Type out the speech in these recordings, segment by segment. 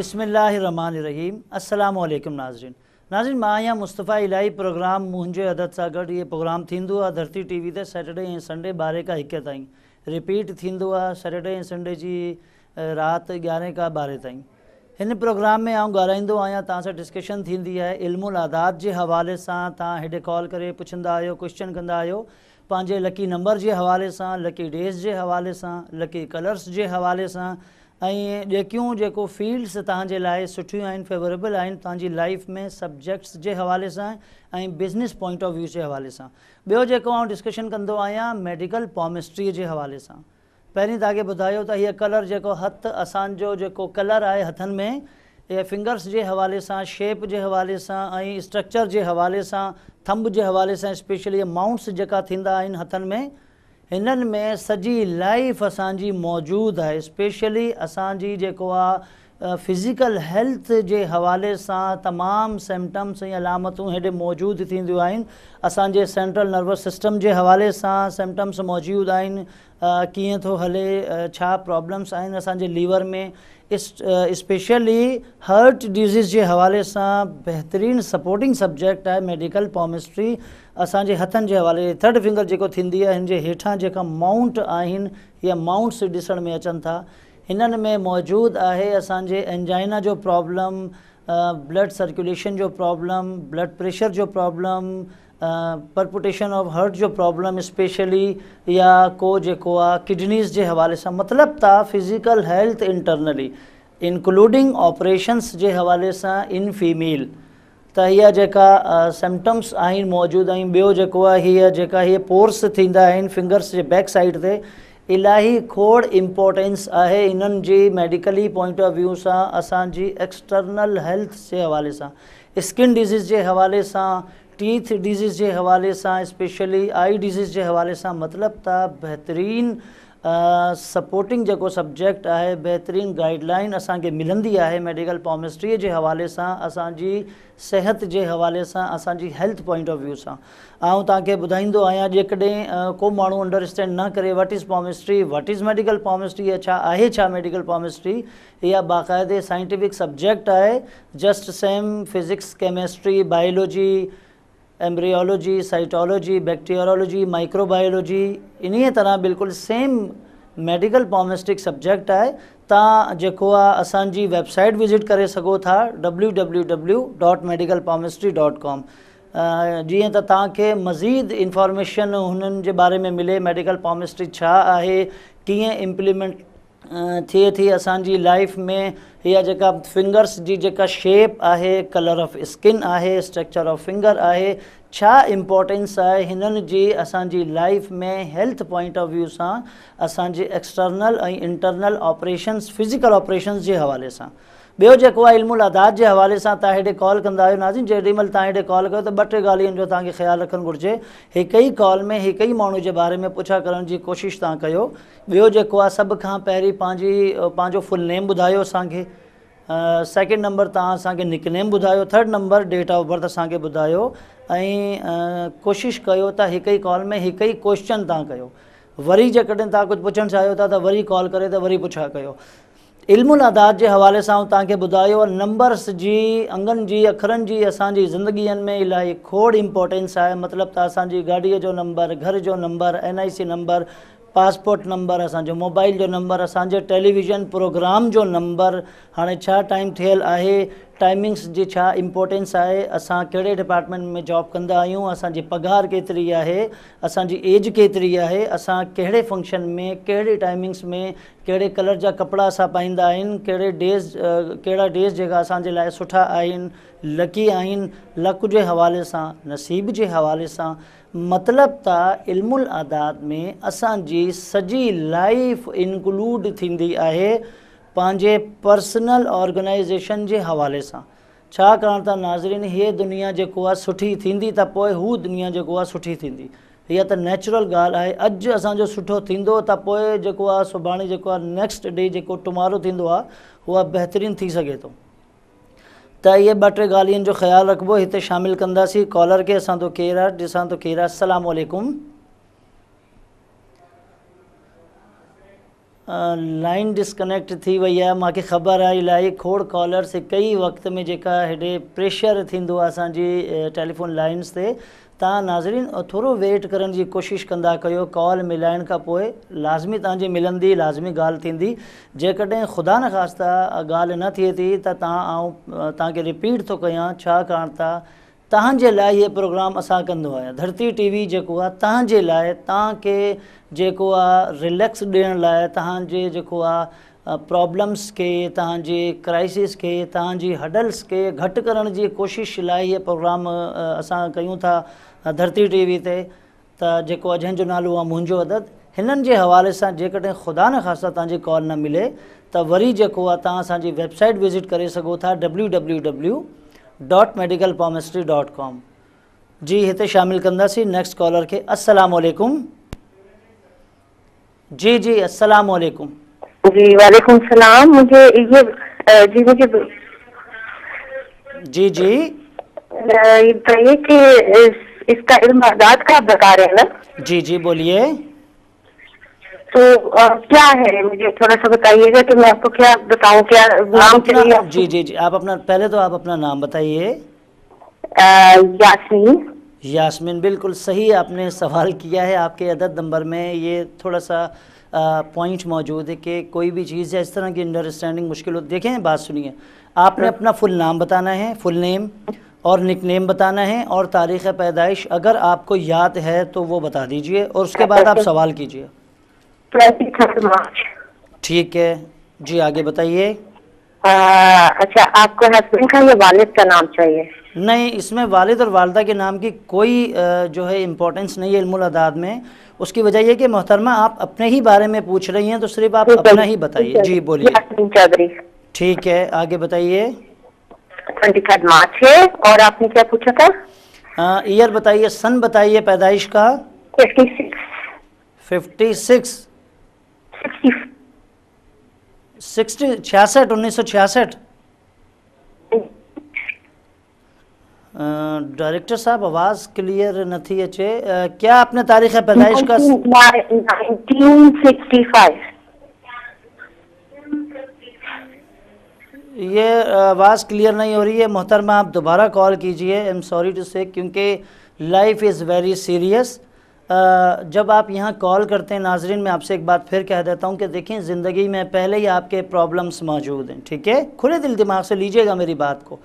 बिस्मिल्लाहिर्रहमानिर्रहीम। अस्सलामु अलैकुम नाज़रीन मां आहियां मुस्तफ़ा इलाही। प्रोग्राम मुंहिंजे अदद सां गॾु इहो प्रोग्राम थींदो आहे धरती टीवी ते सैटरडे ऐं संडे 12 खां 1 ताईं। रिपीट थींदो आहे सैटरडे ऐं संडे जी राति 11 खां 12 ताईं। हिन प्रोग्राम में आउं ॻाल्हाईंदो आहियां, तव्हां सां डिस्कशन थींदी आहे इल्मुल आदात जे हवाले सां। तव्हां हेॾे कॉल करे पुछंदा आहियो, क्वेश्चन कंदा आहियो पंहिंजे लकी नंबर जे हवाले सां, लकी डेज़ जे हवाले सां, लकी कलर्स जे हवाले सां, ऐं जेकियूं जेको फील्ड्स तव्हांजे लाइ सुठियूं आहिनि, फेवरेबल आहिनि तव्हांजी लाइफ में, सब्जेक्ट्स जे हवाले सां ऐं बिज़नेस पॉइंट ऑफ व्यू जे हवाले सां। ॿियो जेको आउं डिस्कशन कंदो आहियां मेडिकल पॉमिस्ट्री जे हवाले सां। पहिरीं तव्हांखे ॿुधायो त हीअ कलर जेको हथु असांजो जेको कलर आहे हथनि में, इहे फिंगर्स जे हवाले सां, शेप जे हवाले सां ऐं स्ट्रक्चर जे हवाले सां, थंब जे हवाले सां, स्पेशली माउंट्स जेका थींदा आहिनि हथनि में, हिननि में सॼी लाइफ असांजी मौजूदु आहे। स्पेशली असांजी जेको आहे फिज़िकल हेल्थ जे हवाले सां तमामु सिम्टम्स ऐं अलामतूं हेॾे मौजूदु थींदियूं आहिनि। असांजे सेंट्रल नर्वस सिस्टम जे हवाले सां सिम्टम्स मौजूदु आहिनि, कीअं थो हले, छा प्रॉब्लम्स आहिनि असांजे लीवर में। स्पेशली हार्ट डिज़ीज़ जे हवाले सां बहितरीनु सपोर्टिंग सब्जेक्ट आहे मेडिकल पॉमिस्ट्री। असांजे हथनि जे हवाले थर्ड फिंगर जेको थींदी आहे, हिन जे हेठां जेका माउंट आहिनि या माउंट्स ॾिसण में अचनि था, हिननि में मौजूदु आहे असांजे एंजाइना जो प्रॉब्लम, ब्लड सर्कुलेशन जो प्रॉब्लम, ब्लड प्रेशर जो प्रॉब्लम, परपुटेशन ऑफ हार्ट जो प्रॉब्लम स्पेशली, या को जेको आहे किडनीज़ जे हवाले सां। मतिलबु त physical health internally including operations जे हवाले सां इन फीमेल, त हीअ जेका सिम्टम्स आहिनि मौजूदु आहिनि। ॿियो जेको आहे हीअ पोर्स थींदा आहिनि फिंगर्स जे बैक साइड ते, इलाही खोड़ इम्पोर्टेंस आहे इन्हनि जी मेडिकली पॉइंट ऑफ व्यू सां, असांजी एक्सटर्नल हेल्थ जे हवाले सां, स्किन डिज़ीज़ जे हवाले सां, टीथ डिज़ीज़ जे हवाले सां, स्पेशली आई डिज़ीज़ जे हवाले सां। मतिलबु त बहितरीनु सपोर्टिंग जेको सब्जेक्ट आहे, बहितरीनु गाइडलाइन असांखे मिलंदी आहे मेडिकल पॉमिस्ट्रीअ जे हवाले सां, असांजी सिहत जे हवाले सां, असांजी हेल्थ पॉइंट ऑफ व्यू सां। आउं तव्हांखे ॿुधाईंदो आहियां, जेकॾहिं को माण्हू अंडरस्टैंड न करे वट इज़ पॉमिस्ट्री, वट इज़ मेडिकल पॉमिस्ट्री, या छा आहे छा मेडिकल पॉमिस्ट्री, इहा बाक़ाइदे साइंटिफिक सब्जेक्ट आहे। Just same physics, chemistry, biology, embryology, cytology, bacteriology, microbiology, इन्हीअ तरह बिल्कुलु सेम मेडिकल पॉमिस्ट्री सब्जेक्ट आहे। तव्हां जेको आहे असांजी वेबसाइट विज़िट करे सघो था www.medicalpomistry.com। जीअं त तव्हांखे मज़ीद इंफॉर्मेशन हुननि जे बारे में मिले, मेडिकल पॉमिस्ट्री छा आहे, कीअं इम्प्लीमेंट थिए थी असांजी लाइफ में, या जेका फिंगर्स जी जेका शेप आहे, कलर ऑफ स्किन आहे, स्ट्रक्चर ऑफ फिंगर आहे, छा इम्पोर्टेंस आहे हिननि जी असांजी लाइफ में हेल्थ पॉइंट ऑफ व्यू सां, असांजे एक्सटर्नल ऐं इंटरनल ऑपरेशंस, फिज़िकल ऑपरेशंस जे हवाले सां। ॿियो जेको आहे इल्मुल आदात जे हवाले सां तव्हां हेॾे कॉल कंदा आहियो नाज़रीन। जेॾी महिल तव्हां हेॾे कॉल कयो त 2-3 ॻाल्हियुनि जो तव्हांखे ख़्यालु रखणु घुरिजे। हिकु ई कॉल में हिकु ई माण्हू जे बारे में पुछा करण जी कोशिशि तव्हां कयो। ॿियो जेको आहे सभ खां पहिरीं पंहिंजो फुल नेम ॿुधायो असांखे, सेकेंड नंबर तव्हां असांखे निकनेम ॿुधायो, third number date of birth असांखे ॿुधायो, ऐं कोशिशि कयो त हिकु ई कॉल में हिकु ई क्वेश्चन तव्हां कयो। वरी जेकॾहिं तव्हां कुझु पुछणु चाहियो था त वरी कॉल करे त वरी पुछा कयो। इल्मुल आदात जे हवाले सां तव्हांखे ॿुधायो, नंबर्स जी, अंगनि जी, अखरनि जी असांजी ज़िंदगीअ में इलाही खोड़ इम्पोर्टेंस आहे। मतिलबु त असांजी गाॾीअ जो नंबर, घर जो number, NIC number, passport number, असांजो मोबाइल जो नंबर, असांजे टेलीविज़न प्रोग्राम जो नंबर, हाणे छा टाइम थियल आहे, टाइमिंग्स जी छा इम्पोर्टेंस आहे, असां कहिड़े डिपार्टमेंट में जॉब कंदा आहियूं, असांजी पघार केतिरी आहे, असांजी एज केतिरी आहे, असां कहिड़े फंक्शन में, कहिड़े टाइमिंग्स में, कहिड़े कलर जा कपिड़ा असां पाईंदा आहिनि, कहिड़ा डेज़ जेका असांजे लाइ सुठा आहिनि, लकी आहिनि, लक जे हवाले सां, नसीब जे हवाले सां। मतिलबु त इल्मुल आदात में असांजी सॼी लाइफ इंक्लूड थींदी आहे पंहिंजे पर्सनल ऑर्गेनाइज़ेशन जे हवाले सां। छाकाणि त नाज़रीन, हीअ दुनिया जेको आहे सुठी थींदी त पोइ हू दुनिया जेको आहे सुठी थींदी, हीअ त नेचुरल ॻाल्हि आहे। अॼु असांजो सुठो थींदो त पोइ जेको आहे सुभाणे जेको आहे नेक्स्ट डे जेको टुमारो थींदो आहे उहा बहितरीनु थी सघे थो। त इहे 2-3 ॻाल्हियुनि जो ख़्यालु रखिबो, हिते शामिलु कंदासीं। कॉलर खे असां तो केरु आहे, ॾिसां थो केरु आहे। अस्सलामु अलैकुम। लाइन डिस्कनेक्ट थी वई आहे। मूंखे ख़बर आहे इलाही खोड़ कॉलर्स हिक ई वक़्त में जेका हेॾे प्रेशर थींदो आहे असांजी टेलीफोन लाइन्स ते। तव्हां नाज़रीन थोरो वेट करण जी कोशिशि कंदा कयो। कॉल मिलाइण खां पोइ लाज़मी तव्हांजी मिलंदी, लाज़मी ॻाल्हि थींदी। जेकॾहिं ख़ुदा न ख़ास्ता ॻाल्हि न थिए थी त तव्हांखे रिपीट थो कयां, छाकाणि त तव्हांजे लाइ इहे प्रोग्राम असां कंदो आहियां। धरती टीवी जेको आहे तव्हांजे लाइ, तव्हांखे जेको आहे रिलैक्स ॾियण लाइ, तव्हांजे जेको आहे प्रॉब्लम्स खे, तव्हांजे क्राइसिस खे, तव्हांजी हडल्स खे घटि करण जी कोशिशि लाइ इहे प्रोग्राम असां कयूं था धरती टीवी ते। त जेको आहे जंहिंजो नालो आहे मुंहिंजो अदद, हिननि जे हवाले सां जेकॾहिं ख़ुदा न ख़ास्ता तव्हांजी कॉल न मिले त वरी जेको आहे तव्हां असांजी वेबसाइट विज़िट करे सघो था www.medicalpalmistry.com। जी हिते शामिल कंदासीं नेक्स्ट कॉलर खे। अस्सलाम वालेकुम। जी जी अस्सलाम वालेकुम। जी वालेकुम सलाम। मुझे ये जी जी ये बताइए कि इसका इल्म आजाद का आप बता रहे हैं ना? जी जी बोलिए। तो क्या है, मुझे थोड़ा सा बताइएगा कि मैं आपको क्या बताऊं, क्या नाम चाहिए? जी जी जी आप अपना पहले तो आप अपना नाम बताइए। यास्मीन। यास्मीन, बिल्कुल सही आपने सवाल किया है। आपके अदद नंबर में ये थोड़ा सा पॉइंट मौजूद है कि कोई भी चीज़ है इस तरह की अंडरस्टैंडिंग मुश्किल होती। देखें बात सुनिए, आपने अपना फुल नाम बताना है, फुल नेम और निक नेम बताना है और तारीख़ पैदाइश अगर आपको याद है तो वो बता दीजिए और उसके बाद आप सवाल कीजिए। ठीक है जी, आगे बताइए। अच्छा, आपको हस्बैंड का या वालिद का नाम चाहिए? नहीं, इसमें वालिद और वालदा के नाम की कोई जो है इम्पोर्टेंस नहीं है इल्मुल अदाद में। उसकी वजह यह कि मोहतरमा आप अपने ही बारे में पूछ रही हैं तो सिर्फ आप अपना ही बताइए। जी बोलिए। ठीक है, आगे बताइए। 23 मार्च है। और आपने क्या पूछा था? ईयर बताइए, सन बताइए पैदाइश का। 56 1966। डायरेक्टर साहब आवाज़ क्लियर नहीं अचे। क्या आपने तारीख़ पैदाइश का? 1965। ये आवाज़ क्लियर नहीं हो रही है मोहतरमा, आप दोबारा कॉल कीजिए। आई एम सॉरी टू से, क्योंकि लाइफ इज़ वेरी सीरियस। जब आप यहाँ कॉल करते हैं नाजरीन, मैं आपसे एक बात फिर कह देता हूँ कि देखें ज़िंदगी में पहले ही आपके प्रॉब्लम्स मौजूद हैं, ठीक है? खुले दिल दिमाग से लीजिएगा मेरी बात को।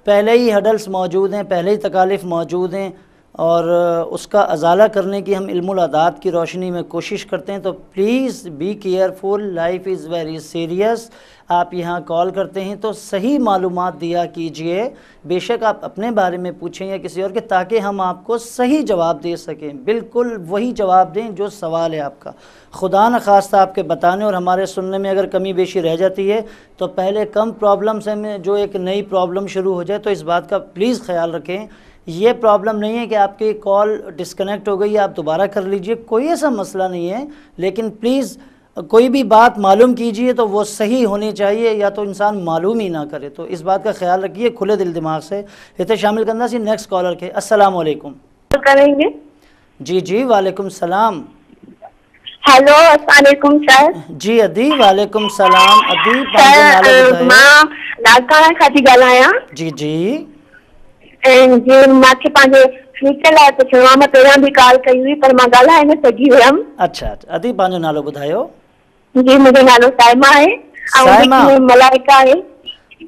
पहले ही हडल्स मौजूद हैं, पहले ही तकालीफ मौजूद हैं और उसका अजाला करने की हम इल्मुल अदाद की रोशनी में कोशिश करते हैं। तो please be careful, life is very serious. आप यहाँ कॉल करते हैं तो सही मालूमात दिया कीजिए, बेशक आप अपने बारे में पूछें या किसी और के, ताकि हम आपको सही जवाब दे सकें। बिल्कुल वही जवाब दें जो सवाल है आपका। खुदा न खास्ता आपके बताने और हमारे सुनने में अगर कमी बेशी रह जाती है तो पहले कम प्रॉब्लम से में जो एक नई प्रॉब्लम शुरू हो जाए, तो इस बात का प्लीज़ ख्याल रखें। ये प्रॉब्लम नहीं है कि आपकी कॉल डिस्कनेक्ट हो गई, आप दोबारा कर लीजिए, कोई ऐसा मसला नहीं है। लेकिन प्लीज़ कोई भी बात मालूम कीजिए तो वो सही होनी चाहिए, या तो इंसान मालूम ही ना करे। तो इस बात का ख्याल रखिए खुले दिल दिमाग से। इतने शामिल करना सी नेक्स्ट कॉलर के। अस्सलाम वालेकुम। करेंगे। जी जी वालेकुम सलाम। हेलो अस्सलाम वालेकुम सर। जी अदी वालेकुम सलाम। अदी जी जी जी मूंखे पंहिंजे फ्यूचर लाइ पुछणो आहे। मां पहिरियां बि कॉल कई हुई पर मां ॻाल्हाए न सघी हुयमि। अच्छा अदी पंहिंजो नालो ॿुधायो। जी मुंहिंजो नालो साइमा आहे। साइमा मलाइका आहे।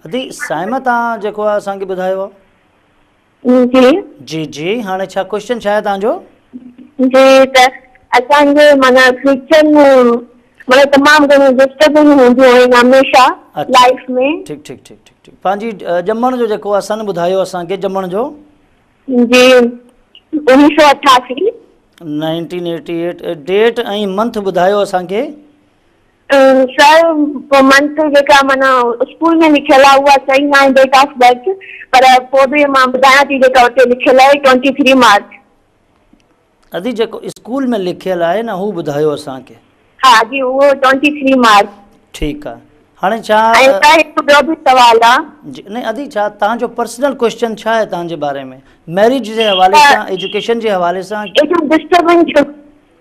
अदी साइमा तव्हां जेको आहे असांखे ॿुधायो। जी जी जी हाणे छा क्वेश्चन छा आहे तव्हांजो? जी त असांजे माना फ्यूचर में माना तमामु घणी डिस्टर्बेंस हूंदियूं आहिनि हमेशह लाइफ में। ठीक ठीक ठीक ठीक ठीक। पंहिंजी ॼमण जो जेको आहे सन ॿुधायो असांखे, ॼमण जो। जी 1988। 1988 डेट ऐं मंथ ॿुधायो असांखे। सर मंथ जेका माना स्कूल में लिखियल आहे उहा सही न आहे डेट ऑफ बर्थ, पर पोइ बि मां ॿुधायां थी जेका उते लिखियल आहे 23 मार्च। अदी जेको स्कूल में लिखियल आहे न हू ॿुधायो असांखे। हाँ जी उहो 23 मार्च। ठीकु आहे। हाणे छा ॿियो बि सवाल आहे जी? नहीं अदी छा तव्हांजो पर्सनल क्वेश्चन छा आहे तव्हांजे बारे में, मैरिज जे हवाले सां, एजुकेशन जे हवाले सां? डिस्टर्बेंस छो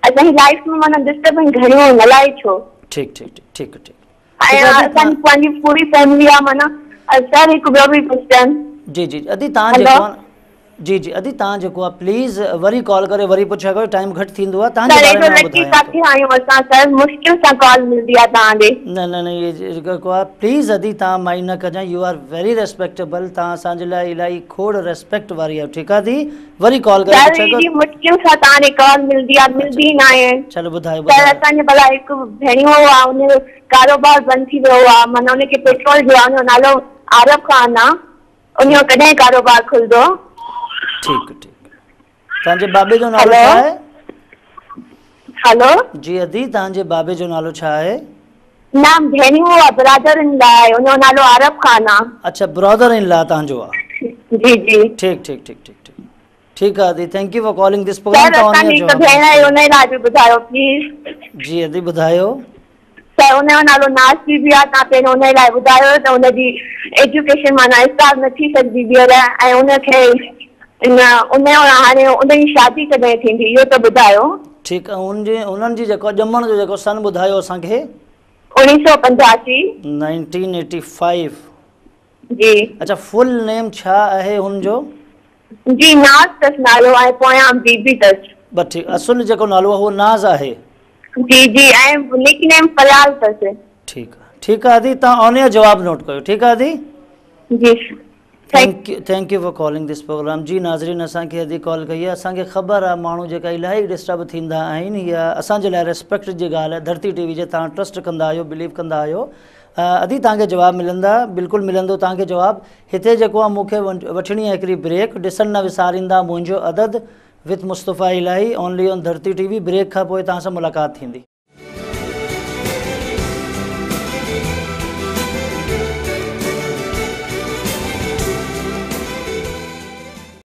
असांजी लाइफ में माना डिस्टर्बेंस घणियूं आहिनि, अलाए छो। ठीक ठीक ठीक ठीक ठीक ऐं असांजी पंहिंजी पूरी फैमिली आहे माना सर हिकु ॿियो बि क्वेश्चन जी जी अदी तव्हां जेको जी जी अदी तव्हां जेको आहे प्लीज़ वरी कॉल करे वरी पुछा कयो टाइम घटि थींदो आहे तव्हांजे सर बारे एॾो में लकी काथे आहियूं असां सर मुश्किल सां कॉल मिलंदी आहे तव्हांजे न न न ये जेको आहे प्लीज़ अदी तव्हां माइंड न कजांइ यू आर वेरी रेस्पेक्टेबल तव्हां असांजे लाइ इलाही खोड़ रेस्पेक्ट वारी आहियो ठीकु आहे दी वरी कॉल करे सर पुछा एॾी कयो मुश्किल सां तव्हांजी कॉल मिलंदी आहे मिलंदी न आहे चलो ॿुधायो सर ॿुधायो असांजे भला हिकु भेणियो आहे उन जो कारोबार बंदि थी वियो आहे माना उनखे पेट्रोल जो आहे उनजो नालो आरब ख़ान आहे उनजो कॾहिं कारोबार खुलंदो ठीकु ठीकु तव्हांजे बाबे जो नालो छा आहे हेलो जी अदी तव्हांजे बाबे जो नालो छा आहे न भेणियो आहे ब्रदर इन लॉ आहे उनजो नालो आरब ख़ान आहे अच्छा ब्रदर इन लॉ तव्हांजो आहे जी जी ठीक ठीक ठीक ठीक ठीक ठीक है अदी thank you for calling this sir programme असांजी हिकु भेण आहे उन जे लाइ बि ॿुधायो प्लीज़ जी अदी ॿुधायो सर उनजो नालो नाज़ी बि आहे तव्हां पहिरियों उन जे लाइ ॿुधायो त उनजी एजुकेशन माना स्टार्ट न थी सघंदी ॿीहर ऐं उनखे उनजो हाणे उनजी शादी कॾहिं थींदी इहो त ॿुधायो ठीक है उन्हनि जी जेको ॼमण जो जेको सन ॿुधायो असांखे 1985 1985 जी अच्छा फुल नेम छा आहे हुनजो जी नाज़ अथसि नालो ऐं पोयां बीबी अथसि बस ठीक असुल जेको नालो आहे उहो नाज़ आहे जी जी ऐं निकनेम फलाल अथसि ठीक है अदी तव्हां ऑन एयर जवाब नोट कयो ठीक है अदी जी thank you for calling this programme जी नाज़रीन असांखे अदी कॉल कई आहे असांखे ख़बर आहे माण्हू जेका इलाही डिस्टर्ब थींदा आहिनि या असांजे लाइ रिस्पेक्ट जी ॻाल्हि आहे धरती टीवी जे तव्हां ट्रस्ट कंदा आहियो बिलीव कंदा आहियो अदी तव्हांखे जवाबु मिलंदा बिल्कुलु मिलंदो तव्हांखे जवाबु हिते जेको आहे मूंखे वठणी आहे हिकिड़ी ब्रेक ॾिसण न विसारींदा मुंहिंजो अदद विथ मुस्तफ़ा इलाही ओनली ऑन धरती टीवी ब्रेक खां पोइ तव्हां सां मुलाक़ात थींदी